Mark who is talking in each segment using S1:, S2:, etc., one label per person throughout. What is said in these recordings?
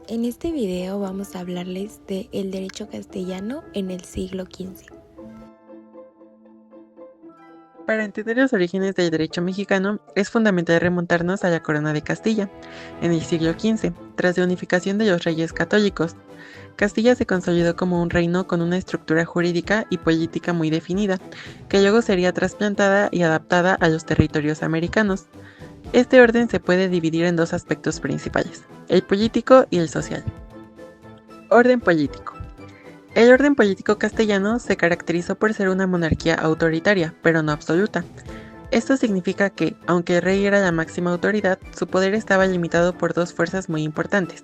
S1: En este video vamos a hablarles de el derecho castellano en el siglo XV.
S2: Para entender los orígenes del derecho mexicano, es fundamental remontarnos a la Corona de Castilla, en el siglo XV, tras la unificación de los reyes católicos. Castilla se consolidó como un reino con una estructura jurídica y política muy definida, que luego sería trasplantada y adaptada a los territorios americanos. Este orden se puede dividir en dos aspectos principales, el político y el social. Orden político. El orden político castellano se caracterizó por ser una monarquía autoritaria, pero no absoluta. Esto significa que, aunque el rey era la máxima autoridad, su poder estaba limitado por dos fuerzas muy importantes.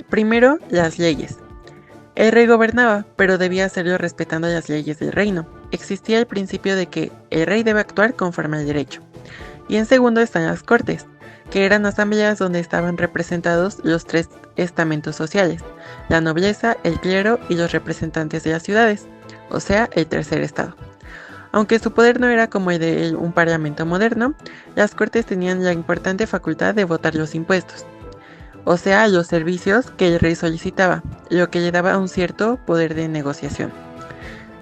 S2: Primero, las leyes. El rey gobernaba, pero debía hacerlo respetando las leyes del reino. Existía el principio de que el rey debe actuar conforme al derecho. Y en segundo están las cortes, que eran asambleas donde estaban representados los tres estamentos sociales, la nobleza, el clero y los representantes de las ciudades, o sea, el tercer estado. Aunque su poder no era como el de un parlamento moderno, las cortes tenían la importante facultad de votar los impuestos, o sea, los servicios que el rey solicitaba, lo que le daba un cierto poder de negociación.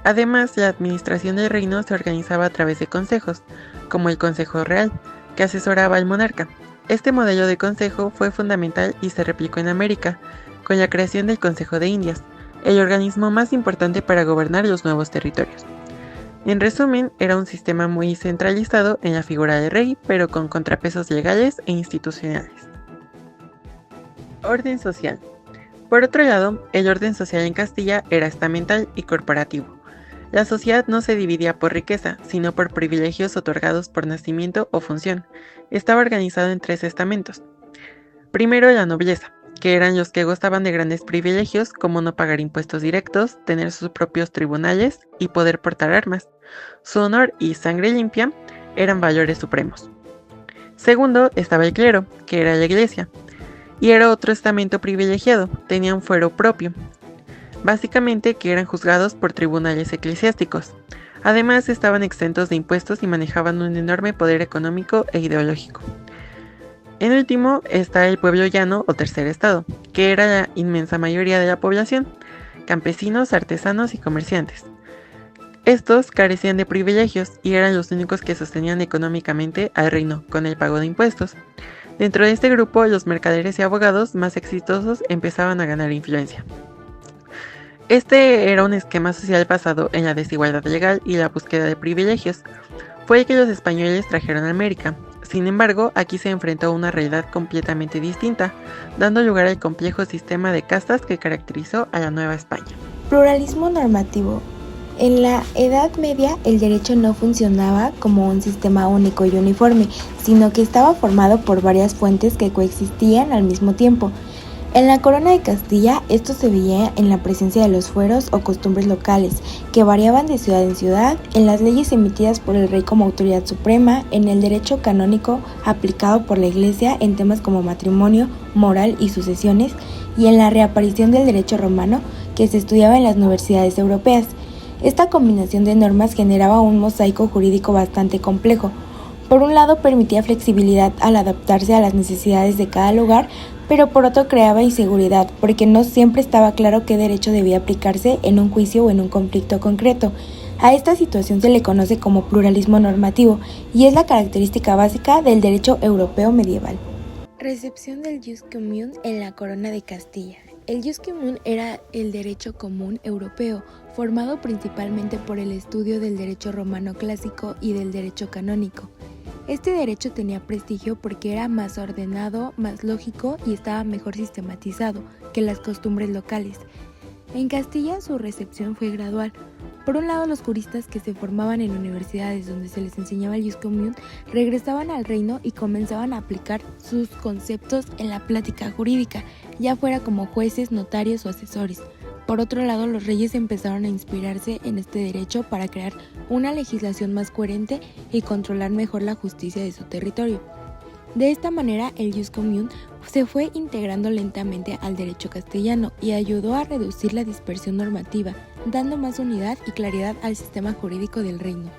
S2: Además, la administración del reino se organizaba a través de consejos, como el Consejo Real, que asesoraba al monarca. Este modelo de consejo fue fundamental y se replicó en América, con la creación del Consejo de Indias, el organismo más importante para gobernar los nuevos territorios. En resumen, era un sistema muy centralizado en la figura del rey, pero con contrapesos legales e institucionales. Orden social. Por otro lado, el orden social en Castilla era estamental y corporativo. La sociedad no se dividía por riqueza, sino por privilegios otorgados por nacimiento o función. Estaba organizado en tres estamentos. Primero, la nobleza, que eran los que gozaban de grandes privilegios como no pagar impuestos directos, tener sus propios tribunales y poder portar armas. Su honor y sangre limpia eran valores supremos. Segundo, estaba el clero, que era la iglesia, y era otro estamento privilegiado, tenía un fuero propio. Básicamente que eran juzgados por tribunales eclesiásticos. Además estaban exentos de impuestos y manejaban un enorme poder económico e ideológico. En último está el pueblo llano o tercer estado, que era la inmensa mayoría de la población, campesinos, artesanos y comerciantes. Estos carecían de privilegios y eran los únicos que sostenían económicamente al reino con el pago de impuestos. Dentro de este grupo, los mercaderes y abogados más exitosos empezaban a ganar influencia. Este era un esquema social basado en la desigualdad legal y la búsqueda de privilegios. Fue el que los españoles trajeron a América. Sin embargo, aquí se enfrentó a una realidad completamente distinta, dando lugar al complejo sistema de castas que caracterizó a la Nueva España.
S1: Pluralismo normativo. En la Edad Media el derecho no funcionaba como un sistema único y uniforme, sino que estaba formado por varias fuentes que coexistían al mismo tiempo. En la Corona de Castilla esto se veía en la presencia de los fueros o costumbres locales, que variaban de ciudad en ciudad, en las leyes emitidas por el rey como autoridad suprema, en el derecho canónico aplicado por la Iglesia en temas como matrimonio, moral y sucesiones, y en la reaparición del derecho romano que se estudiaba en las universidades europeas. Esta combinación de normas generaba un mosaico jurídico bastante complejo. Por un lado permitía flexibilidad al adaptarse a las necesidades de cada lugar, pero por otro creaba inseguridad, porque no siempre estaba claro qué derecho debía aplicarse en un juicio o en un conflicto concreto. A esta situación se le conoce como pluralismo normativo, y es la característica básica del derecho europeo medieval. Recepción del jus commun en la Corona de Castilla. El jus commun era el derecho común europeo, formado principalmente por el estudio del derecho romano clásico y del derecho canónico. Este derecho tenía prestigio porque era más ordenado, más lógico y estaba mejor sistematizado que las costumbres locales. En Castilla su recepción fue gradual. Por un lado, los juristas que se formaban en universidades donde se les enseñaba el jus commun regresaban al reino y comenzaban a aplicar sus conceptos en la práctica jurídica, ya fuera como jueces, notarios o asesores. Por otro lado, los reyes empezaron a inspirarse en este derecho para crear una legislación más coherente y controlar mejor la justicia de su territorio. De esta manera, el jus commun se fue integrando lentamente al derecho castellano y ayudó a reducir la dispersión normativa, dando más unidad y claridad al sistema jurídico del reino.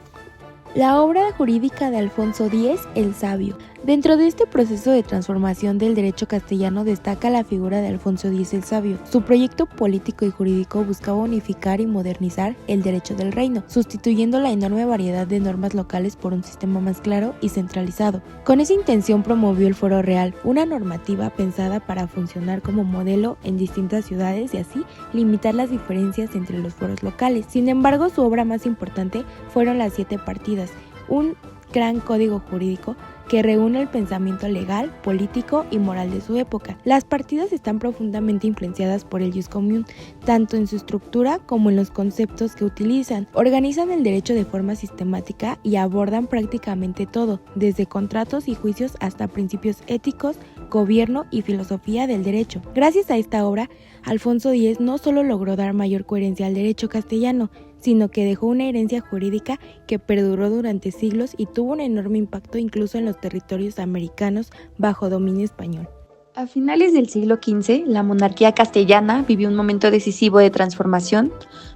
S1: La obra jurídica de Alfonso X el Sabio. Dentro de este proceso de transformación del derecho castellano destaca la figura de Alfonso X el Sabio. Su proyecto político y jurídico buscaba unificar y modernizar el derecho del reino, sustituyendo la enorme variedad de normas locales por un sistema más claro y centralizado. Con esa intención promovió el Fuero Real, una normativa pensada para funcionar como modelo en distintas ciudades y así limitar las diferencias entre los fueros locales. Sin embargo, su obra más importante fueron las 7 partidas, un gran código jurídico que reúne el pensamiento legal, político y moral de su época. Las partidas están profundamente influenciadas por el jus commun, tanto en su estructura como en los conceptos que utilizan. Organizan el derecho de forma sistemática y abordan prácticamente todo, desde contratos y juicios hasta principios éticos, gobierno y filosofía del derecho. Gracias a esta obra, Alfonso X no solo logró dar mayor coherencia al derecho castellano, sino que dejó una herencia jurídica que perduró durante siglos y tuvo un enorme impacto incluso en los territorios americanos bajo dominio español.
S3: A finales del siglo XV, la monarquía castellana vivió un momento decisivo de transformación,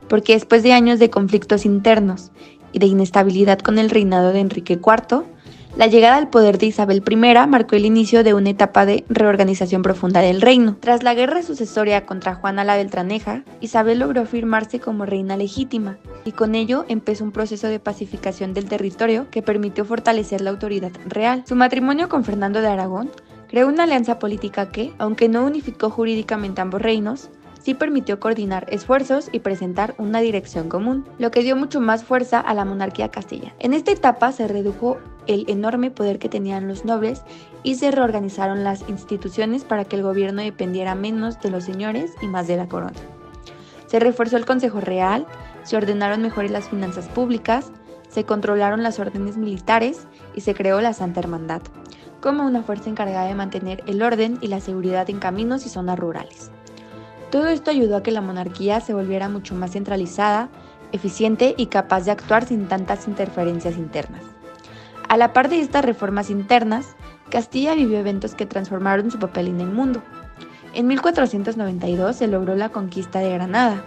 S3: porque después de años de conflictos internos y de inestabilidad con el reinado de Enrique IV, la llegada al poder de Isabel I marcó el inicio de una etapa de reorganización profunda del reino. Tras la guerra sucesoria contra Juana la Beltraneja, Isabel logró afirmarse como reina legítima, y con ello empezó un proceso de pacificación del territorio que permitió fortalecer la autoridad real. Su matrimonio con Fernando de Aragón creó una alianza política que, aunque no unificó jurídicamente ambos reinos, sí permitió coordinar esfuerzos y presentar una dirección común, lo que dio mucho más fuerza a la monarquía castellana. En esta etapa se redujo el enorme poder que tenían los nobles y se reorganizaron las instituciones para que el gobierno dependiera menos de los señores y más de la corona. Se reforzó el Consejo Real, se ordenaron mejores las finanzas públicas, se controlaron las órdenes militares y se creó la Santa Hermandad, como una fuerza encargada de mantener el orden y la seguridad en caminos y zonas rurales. Todo esto ayudó a que la monarquía se volviera mucho más centralizada, eficiente y capaz de actuar sin tantas interferencias internas. A la par de estas reformas internas, Castilla vivió eventos que transformaron su papel en el mundo. En 1492 se logró la conquista de Granada,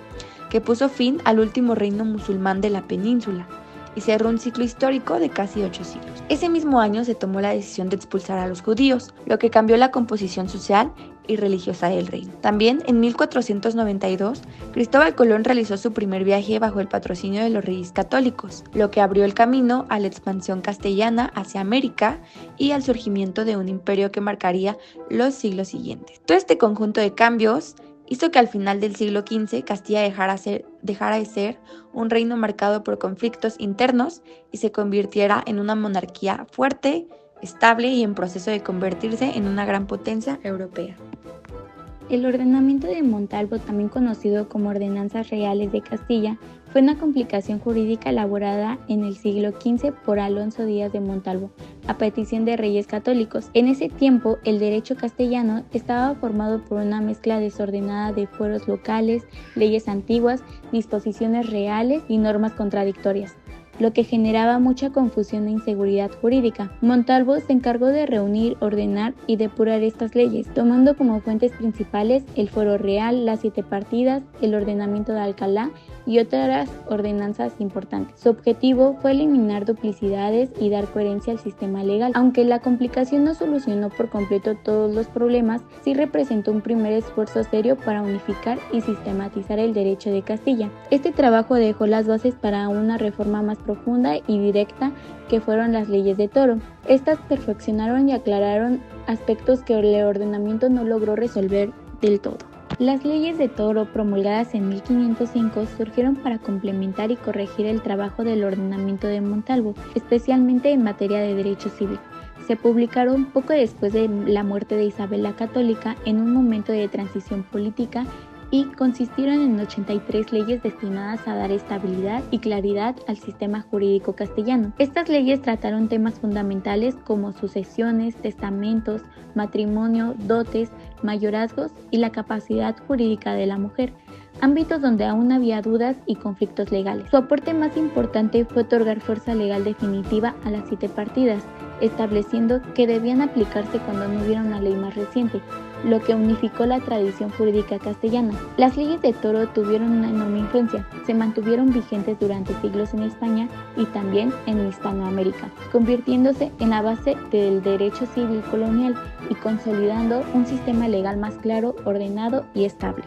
S3: que puso fin al último reino musulmán de la península y cerró un ciclo histórico de casi 8 siglos. Ese mismo año se tomó la decisión de expulsar a los judíos, lo que cambió la composición social y religiosa del reino. También en 1492, Cristóbal Colón realizó su primer viaje bajo el patrocinio de los Reyes Católicos, lo que abrió el camino a la expansión castellana hacia América y al surgimiento de un imperio que marcaría los siglos siguientes. Todo este conjunto de cambios hizo que al final del siglo XV Castilla dejara de ser un reino marcado por conflictos internos y se convirtiera en una monarquía fuerte, estable y en proceso de convertirse en una gran potencia europea.
S4: El ordenamiento de Montalvo, también conocido como Ordenanzas Reales de Castilla, fue una complicación jurídica elaborada en el siglo XV por Alonso Díaz de Montalvo, a petición de reyes católicos. En ese tiempo, el derecho castellano estaba formado por una mezcla desordenada de fueros locales, leyes antiguas, disposiciones reales y normas contradictorias, lo que generaba mucha confusión e inseguridad jurídica. Montalvo se encargó de reunir, ordenar y depurar estas leyes, tomando como fuentes principales el Fuero Real, las 7 partidas, el ordenamiento de Alcalá y otras ordenanzas importantes. Su objetivo fue eliminar duplicidades y dar coherencia al sistema legal. Aunque la complicación no solucionó por completo todos los problemas, sí representó un primer esfuerzo serio para unificar y sistematizar el derecho de Castilla. Este trabajo dejó las bases para una reforma más profunda y directa que fueron las leyes de Toro. Estas perfeccionaron y aclararon aspectos que el ordenamiento no logró resolver del todo. Las leyes de Toro, promulgadas en 1505, surgieron para complementar y corregir el trabajo del ordenamiento de Montalvo, especialmente en materia de derecho civil. Se publicaron poco después de la muerte de Isabel la Católica, en un momento de transición política, y consistieron en 83 leyes destinadas a dar estabilidad y claridad al sistema jurídico castellano. Estas leyes trataron temas fundamentales como sucesiones, testamentos, matrimonio, dotes, mayorazgos y la capacidad jurídica de la mujer, ámbitos donde aún había dudas y conflictos legales. Su aporte más importante fue otorgar fuerza legal definitiva a las 7 partidas, estableciendo que debían aplicarse cuando no hubiera una ley más reciente, lo que unificó la tradición jurídica castellana. Las leyes de Toro tuvieron una enorme influencia, se mantuvieron vigentes durante siglos en España y también en Hispanoamérica, convirtiéndose en la base del derecho civil colonial y consolidando un sistema legal más claro, ordenado y estable.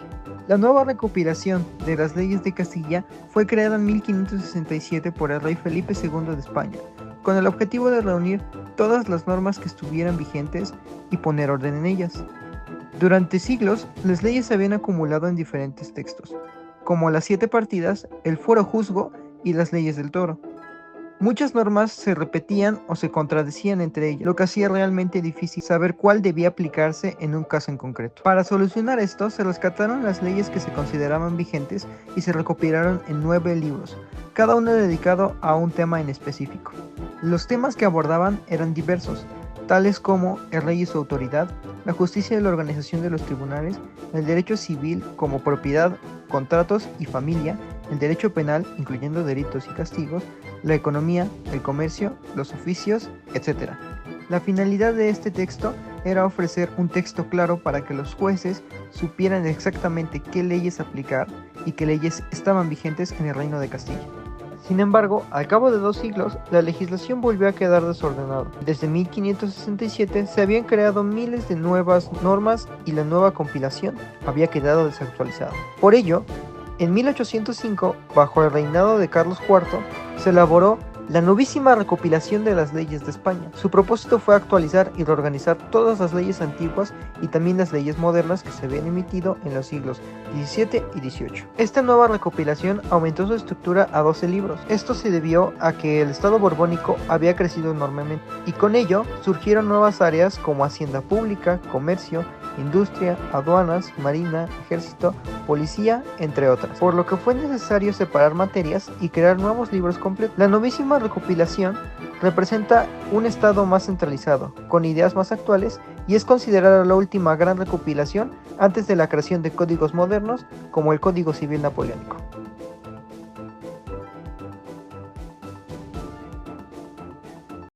S5: La nueva recopilación de las leyes de Castilla fue creada en 1567 por el rey Felipe II de España, con el objetivo de reunir todas las normas que estuvieran vigentes y poner orden en ellas. Durante siglos, las leyes se habían acumulado en diferentes textos, como las 7 partidas, el fuero juzgo y las leyes del toro. Muchas normas se repetían o se contradecían entre ellas, lo que hacía realmente difícil saber cuál debía aplicarse en un caso en concreto. Para solucionar esto, se rescataron las leyes que se consideraban vigentes y se recopilaron en 9 libros, cada uno dedicado a un tema en específico. Los temas que abordaban eran diversos, tales como el rey y su autoridad, la justicia y la organización de los tribunales, el derecho civil como propiedad, contratos y familia, el derecho penal, incluyendo delitos y castigos, la economía, el comercio, los oficios, etc. La finalidad de este texto era ofrecer un texto claro para que los jueces supieran exactamente qué leyes aplicar y qué leyes estaban vigentes en el Reino de Castilla. Sin embargo, al cabo de 2 siglos, la legislación volvió a quedar desordenada. Desde 1567 se habían creado miles de nuevas normas y la nueva compilación había quedado desactualizada. Por ello, en 1805, bajo el reinado de Carlos IV, se elaboró la novísima recopilación de las leyes de España. Su propósito fue actualizar y reorganizar todas las leyes antiguas y también las leyes modernas que se habían emitido en los siglos XVII y XVIII. Esta nueva recopilación aumentó su estructura a 12 libros. Esto se debió a que el Estado borbónico había crecido enormemente y con ello surgieron nuevas áreas como hacienda pública, comercio, industria, aduanas, marina, ejército, policía, entre otras, por lo que fue necesario separar materias y crear nuevos libros completos. La novísima recopilación representa un estado más centralizado, con ideas más actuales y es considerada la última gran recopilación antes de la creación de códigos modernos como el Código Civil Napoleónico.